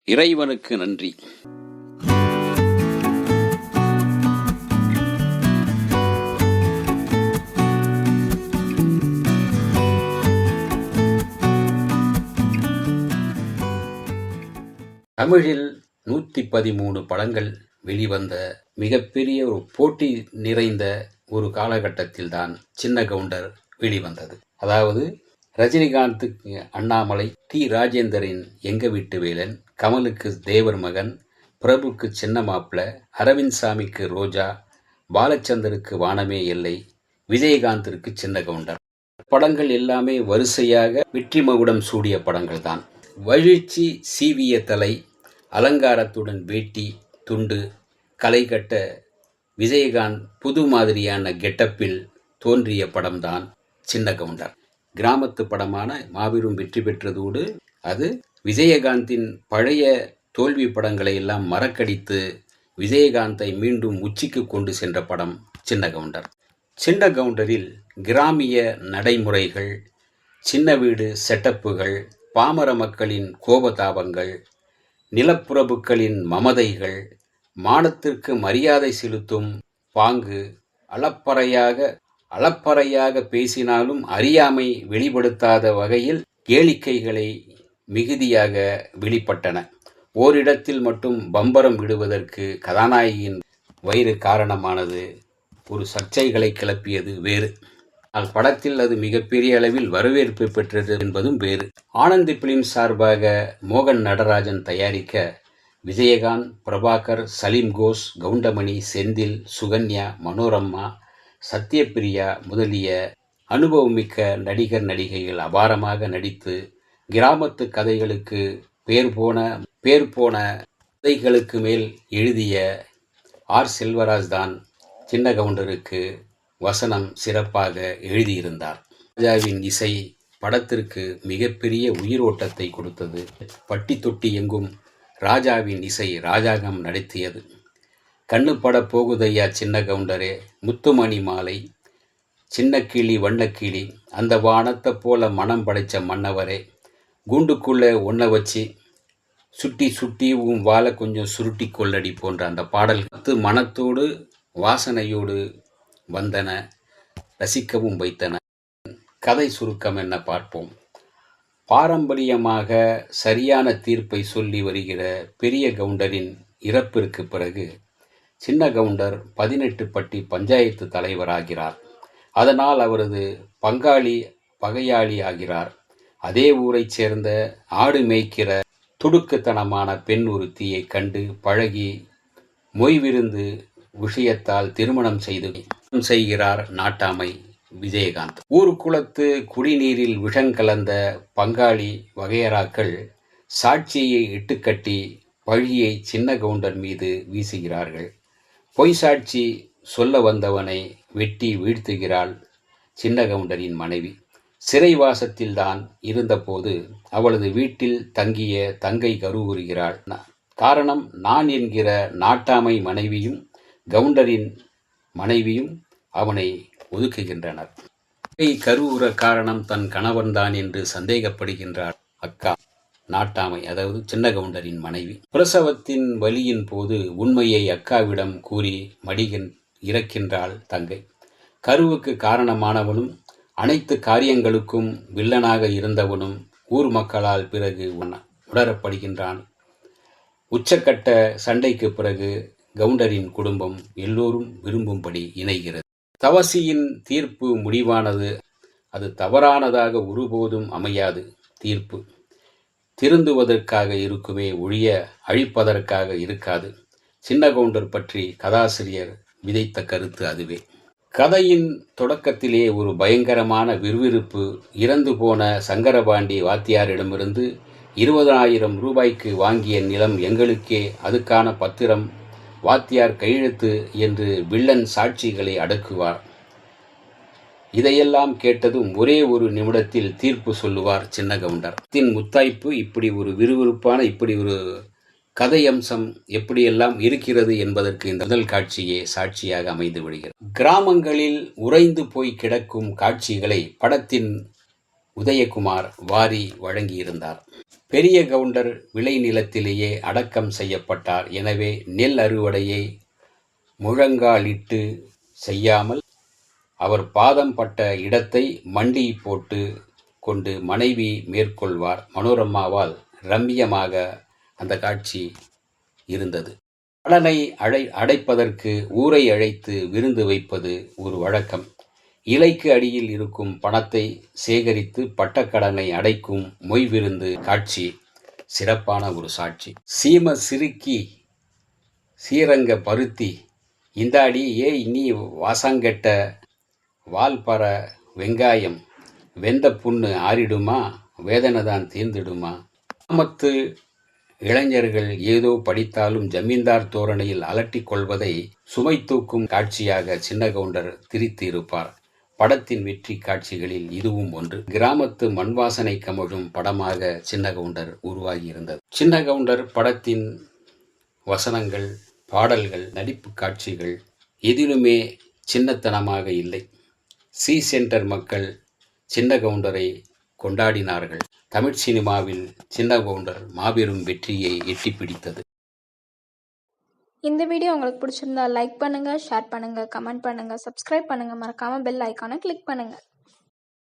இறைவனுக்கு நன்றி. தமிழில் 113 படங்கள் வெளிவந்த மிகப்பெரிய ஒரு போட்டி நிறைந்த ஒரு காலகட்டத்தில் தான் சின்ன கவுண்டர் வெளிவந்தது. அதாவது ரஜினிகாந்துக்கு அண்ணாமலை, டி ராஜேந்தரின் எங்க வீட்டு வேலன், கமலுக்கு தேவர் மகன், பிரபுக்கு சின்ன மாப்பிள்ள, அரவிந்த் சாமிக்கு ரோஜா, பாலச்சந்தருக்கு வானமே எல்லை, விஜயகாந்திற்கு சின்ன கவுண்டர். படங்கள் எல்லாமே வரிசையாக வெற்றி மகுடம் சூடிய படங்கள் தான். வழிச்சி சீவிய தலை, அலங்காரத்துடன் வேட்டி துண்டு, களை கட்ட விஜயகாந்த் புது மாதிரியான கெட்டப்பில் தோன்றிய படம்தான் சின்ன கவுண்டர். கிராமத்து படமான மாபெரும் வெற்றி பெற்றதோடு அது விஜயகாந்தின் பழைய தோல்வி படங்களை எல்லாம் மறக்கடித்து விஜயகாந்தை மீண்டும் உச்சிக்கு கொண்டு சென்ற படம் சின்ன கவுண்டர். சின்ன கவுண்டரில் கிராமிய நடைமுறைகள், சின்ன வீடு செட்டப்புகள், பாமர மக்களின் கோபதாபங்கள், நிலப்புறப்புகளின் மமதைகள், மானத்திற்கு மரியாதை செலுத்தும் பாங்கு, அளப்பறையாக பேசினாலும் அறியாமை வெளிப்படுத்தாத வகையில் கேளிக்கைகளை மிகுதியாக வெளிப்பட்டன. ஓரிடத்தில் மட்டும் பம்பரம் விடுவதற்கு கதாநாயகியின் வயிறு காரணமானது ஒரு சர்ச்சைகளை கிளப்பியது வேறு. ஆனால் படத்தில் அது மிகப்பெரிய அளவில் வரவேற்பு பெற்றது என்பதும் வேறு. ஆனந்தி பிலிம் சார்பாக மோகன் நடராஜன் தயாரிக்க விஜயகாந்த், பிரபாகர், சலீம் கோஸ், கவுண்டமணி, செந்தில், சுகன்யா, மனோரமா, சத்யபிரியா முதலிய அனுபவமிக்க நடிகர் நடிகைகள் அபாரமாக நடித்து கிராமத்து கதைகளுக்கு பேர் போன கதைகளுக்கு மேல் எழுதிய ஆர். செல்வராஜ் தான் சின்ன கவுண்டருக்கு வசனம் சிறப்பாக எழுதியிருந்தார். ராஜாவின் இசை படத்திற்கு மிகப்பெரிய உயிரோட்டத்தை கொடுத்தது. பட்டி தொட்டி எங்கும் ராஜாவின் இசை ராஜாங்கம் நடத்தியது. கண்ணு பட போகுதையா சின்ன கவுண்டரே, முத்துமணி மாலை, சின்ன கிளி வண்ணக்கிளி, அந்த வானத்தை போல மனம் படைச்ச மன்னவரே, கூண்டுக்குள்ளே ஒன்றை வச்சு சுட்டி உன் வாழை கொஞ்சம் சுருட்டி கொள்ளடி போன்ற அந்த பாடல் மனத்தோடு வாசனையோடு வந்தன, ரசிக்கவும் வைத்தன. கதை சுருக்கம் என்ன பார்ப்போம். பாரம்பரியமாக சரியான தீர்ப்பை சொல்லி வருகிற பெரிய கவுண்டரின் இறப்பிற்கு பிறகு சின்ன கவுண்டர் 18 பட்டி பஞ்சாயத்து தலைவராகிறார். அதனால் அவரது பகையாளி ஆகிறார். அதே ஊரைச் சேர்ந்த ஆடு மேய்க்கிற துடுக்குத்தனமான பெண் ஒருத்தியை கண்டு பழகி மொய்விருந்து விஷயத்தால் திருமணம் செய்கிறார் நாட்டாமை விஜயகாந்த். ஊருக்குளத்து குடிநீரில் விஷங்கலந்த பங்காளி வகையறாக்கள் சாட்சியை இட்டுக்கட்டி பழியை சின்ன கவுண்டர் மீது வீசுகிறார்கள். பொய் சாட்சி சொல்ல வந்தவனை வெட்டி வீழ்த்துகிறாள் சின்ன கவுண்டரின் மனைவி. சிறைவாசத்தில்தான் இருந்தபோது அவளது வீட்டில் தங்கிய தங்கை கருவுறுகிறாள். காரணம், நான் என்கிற நாட்டாமை மனைவியும் கவுண்டரின் மனைவியும் அவனை ஒதுக்குகின்றனர். கருவுற காரணம் தன் கணவன்தான் என்று சந்தேகப்படுகின்றார் அக்கா நாட்டாமை, அதாவது சின்ன கவுண்டரின் மனைவி. பிரசவத்தின் வலியின் போது உண்மையை அக்காவிடம் கூறி இறக்கின்றாள் தங்கை. கருவுக்கு காரணமானவனும் அனைத்து காரியங்களுக்கும் வில்லனாக இருந்தவனும் ஊர் மக்களால் பிறகு உணரப்படுகின்றான். உச்சக்கட்ட சண்டைக்கு பிறகு கவுண்டரின் குடும்பம் எல்லோரும் விரும்பும்படி இணைகிறது. தவசியின் தீர்ப்பு முடிவானது. அது தவறானதாக ஒருபோதும் அமையாது. தீர்ப்பு திருந்துவதற்காக இருக்குமே ஒழிய அழிப்பதற்காக இருக்காது. சின்ன கவுண்டர் பற்றி கதாசிரியர் விதைத்த கருத்து அதுவே. கதையின் தொடக்கத்திலே ஒரு பயங்கரமான விறுவிறுப்பு. இறந்து போன சங்கரபாண்டி வாத்தியாரிடமிருந்து 20,000 ரூபாய்க்கு வாங்கிய நிலம் எங்களுக்கே, அதுக்கான பத்திரம் வாத்தியார் கையெழுத்து என்று வில்லன் சாட்சிகளை அடக்குவார். இதையெல்லாம் கேட்டதும் ஒரே ஒரு நிமிடத்தில் தீர்ப்பு சொல்லுவார் சின்ன கவுண்டர். முத்தாய்ப்பு இப்படி ஒரு விறுவிறுப்பான இப்படி ஒரு கதை அம்சம் எப்படியெல்லாம் இருக்கிறது என்பதற்கு இந்த முதல் காட்சியே சாட்சியாக அமைந்து விடுகிறது. கிராமங்களில் உறைந்து போய் கிடக்கும் காட்சிகளை படத்தின் உதயகுமார் வாரி வழங்கியிருந்தார். பெரிய கவுண்டர் விளைநிலத்திலேயே அடக்கம் செய்யப்பட்டார். எனவே நெல் அறுவடையை முழங்காலிட்டு செய்யாமல் அவர் பாதம் பட்ட இடத்தை மண்டி போட்டு கொண்டு மனைவி மேற்கொள்வார். மனோரமாவால் ரம்மியமாக அந்த காட்சி இருந்தது. கடனை அடைப்பதற்கு ஊரை அழைத்து விருந்து வைப்பது ஒரு வழக்கம். இலைக்கு அடியில் இருக்கும் பணத்தை சேகரித்து பட்டக்கடனை அடைக்கும் மொய் விருந்து காட்சி சிறப்பான ஒரு சாட்சி. சீம சிறுக்கி சீரங்க பருத்தி இந்தாடி ஏய் நீ வாசங்கெட்ட வால்பற வெங்காயம் வெந்த புண்ணு ஆறிடுமா வேதனை தான் தீர்ந்திடுமா. கிராமத்து இளைஞர்கள் ஏதோ படித்தாலும் ஜமீன்தார் தோரணையில் அலட்டிக் கொள்வதை சுமை தூக்கும் காட்சியாக சின்ன கவுண்டர் திரித்து இருப்பார். படத்தின் வெற்றி காட்சிகளில் இதுவும் ஒன்று. கிராமத்து மண்வாசனை கமழும் படமாக சின்ன கவுண்டர் உருவாகி இருந்தது. சின்ன கவுண்டர் படத்தின் வசனங்கள், பாடல்கள், நடிப்பு காட்சிகள் எதிலுமே சின்னத்தனமாக இல்லை. சி சென்டர் மக்கள் சின்ன கவுண்டரை கொண்டாடினார்கள். தமிழ் சினிமாவில் சின்ன கவுண்டர் மாபெரும் வெற்றியை எட்டி பிடித்தது. இந்த வீடியோ உங்களுக்கு பிடிச்சிருந்தா லைக் பண்ணுங்க, ஷேர் பண்ணுங்க, கமெண்ட் பண்ணுங்க, சப்ஸ்கிரைப் பண்ணுங்க, மறக்காம பெல் ஐகானை கிளிக் பண்ணுங்க.